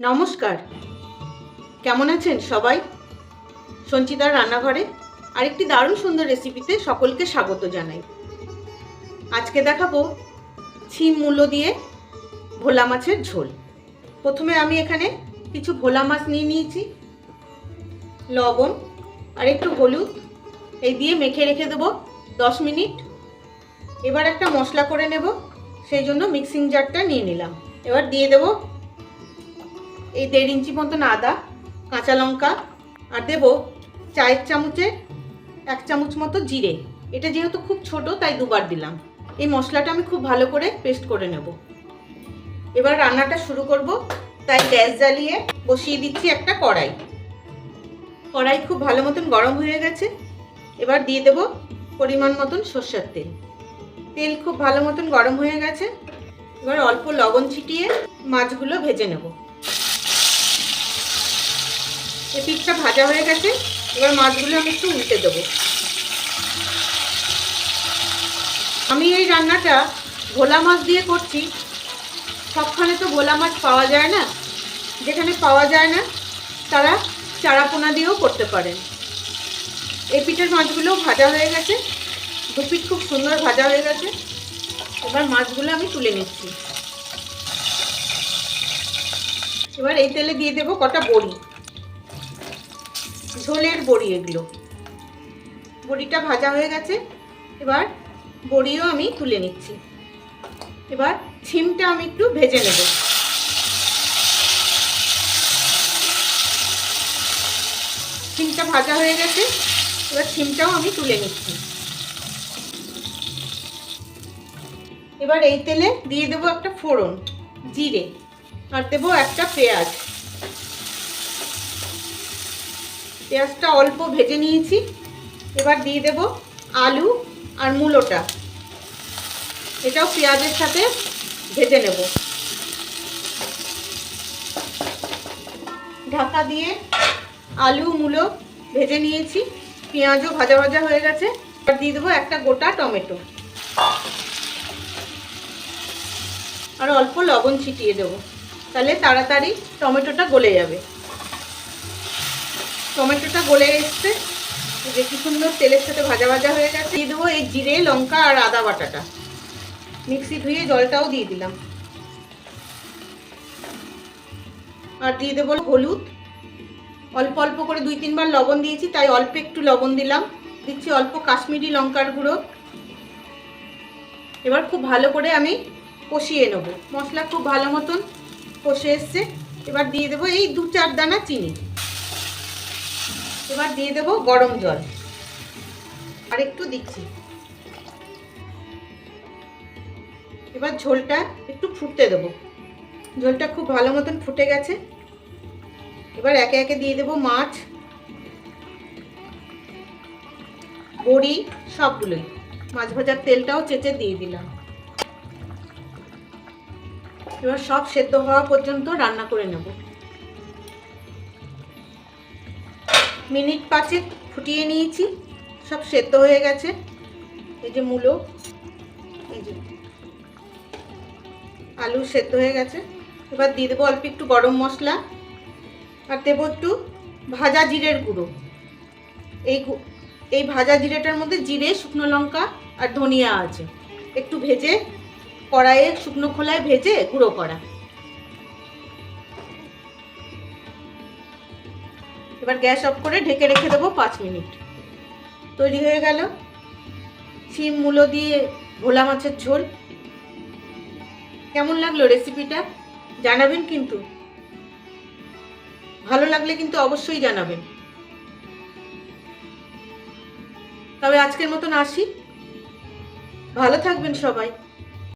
নমস্কার, কেমন আছেন সবাই? সঞ্চিতার রান্নাঘরে আরেকটি দারুণ সুন্দর রেসিপিতে সকলকে স্বাগত জানাই। আজকে দেখাবো ছিম মূলো দিয়ে ভোলা মাছের ঝোল। প্রথমে আমি এখানে কিছু ভোলা মাছ নিয়ে নিয়েছি, লবণ আর একটু হলুদ এই দিয়ে মেখে রেখে দেবো 10 মিনিট। এবার একটা মশলা করে নেব, সেই জন্য মিক্সিং জারটা নিয়ে নিলাম। এবার দিয়ে দেবো এই 1.5 ইঞ্চি মতন আদা, কাঁচা লঙ্কা আর দেবো চায়ের চামচে 1 চামচ মতো জিরে। এটা যেহেতু খুব ছোট তাই দুবার দিলাম। এই মশলাটা আমি খুব ভালো করে পেস্ট করে নেব। এবার রান্নাটা শুরু করব, তাই গ্যাস জ্বালিয়ে বসিয়ে দিচ্ছি একটা কড়াই। কড়াই খুব ভালো মতন গরম হয়ে গেছে। এবার দিয়ে দেবো পরিমাণ মতন সরষের তেল। তেল খুব ভালো মতন গরম হয়ে গেছে। এবার অল্প লবণ ছিটিয়ে মাছগুলো ভেজে নেব। এই পিঠটা ভাজা হয়ে গেছে। এবার মাছগুলো আমি একটু উল্টে দেবো। আমি এই রান্নাটা ভোলা মাছ দিয়ে করছি। সবখানে তো ভোলা মাছ পাওয়া যায় না, যেখানে পাওয়া যায় না তারা চারাপোনা দিয়েও করতে পারেন। এই পিঠের মাছগুলোও ভাজা হয়ে গেছে, দু পিঠ খুব সুন্দর ভাজা হয়ে গেছে। এবার মাছগুলো আমি তুলে নিচ্ছি। এবার এই তেলে দিয়ে দেবো কটা বড়ি, ঝোলের বড়ি এগুলো। বড়িটা ভাজা হয়ে গেছে, এবার বড়িও আমি তুলে নিচ্ছি। এবার ছিমটা আমি একটু ভেজে নেব। ছিমটা ভাজা হয়ে গেছে, এবার ছিমটাও আমি তুলে নিচ্ছি। এবার এই তেলে দিয়ে দেবো একটা ফোড়ন, জিরে, আর দেবো একটা পেঁয়াজ। পেঁয়াজটা অল্প ভেজে নিয়েছি। এবার দিয়ে দেব আলু আর মূলোটা, এটাও পেঁয়াজের সাথে ভেজে নেব। ঢাকা দিয়ে আলু মূলো ভেজে নিয়েছি, পেঁয়াজও ভাজা ভাজা হয়ে গেছে। এবার দিয়ে দেবো একটা গোটা টমেটো আর অল্প লবণ ছিটিয়ে দেবো, তাহলে তাড়াতাড়ি টমেটোটা গলে যাবে। টমেটোটা গলে এসছে, যে কি সুন্দর তেলের সাথে ভাজা ভাজা হয়ে গেছে। দিয়ে দেবো এই জিরে, লঙ্কা আর আদা বাটাটা। মিক্সি ধুয়ে জলটাও দিয়ে দিলাম। আর দিয়ে দেবো হলুদ, অল্প অল্প করে 2-3 বার লবণ দিয়েছি তাই অল্প একটু লবণ দিলাম। দিচ্ছি অল্প কাশ্মীরি লঙ্কার গুঁড়ো। এবার খুব ভালো করে আমি কষিয়ে নেব। মশলা খুব ভালো মতন কষে এসছে। এবার দিয়ে দেবো এই 2-4 দানা চিনি। এবার দিয়ে দেবো গরম জল, আর একটু দিচ্ছি। এবার ঝোলটা একটু ফুটতে দেবো। ঝোলটা খুব ভালো মতন ফুটে গেছে। এবার একে একে দিয়ে দেবো মাছ, বড়ি, সবগুলোই। মাছ ভাজার তেলটাও চেঁচে দিয়ে দিলাম। এবার সব সেদ্ধ হওয়া পর্যন্ত রান্না করে নেব। মিনিট 5 ফুটিয়ে নিয়েছি, সব সেদ্ধ হয়ে গেছে। এই যে মূলো, এই যে আলু সেদ্ধ হয়ে গেছে। এবার দিয়ে দেবো অল্প একটু গরম মশলা, আর দেবো একটু ভাজা জিরের গুঁড়ো। এই ভাজা জিরেটার মধ্যে জিরে, শুকনো লঙ্কা আর ধনিয়া আছে, একটু ভেজে কড়াইয়ে শুকনো খোলায় ভেজে গুঁড়ো করা। এবার গ্যাস অফ করে ঢেকে রেখে দেবো 5 মিনিট। তৈরি হয়ে গেল ছিম মূলো দিয়ে ভোলা মাছের ঝোল। কেমন লাগলো রেসিপিটা জানাবেন কিন্তু। ভালো লাগলে কিন্তু অবশ্যই জানাবেন। তবে আজকের মতন আসি, ভালো থাকবেন সবাই।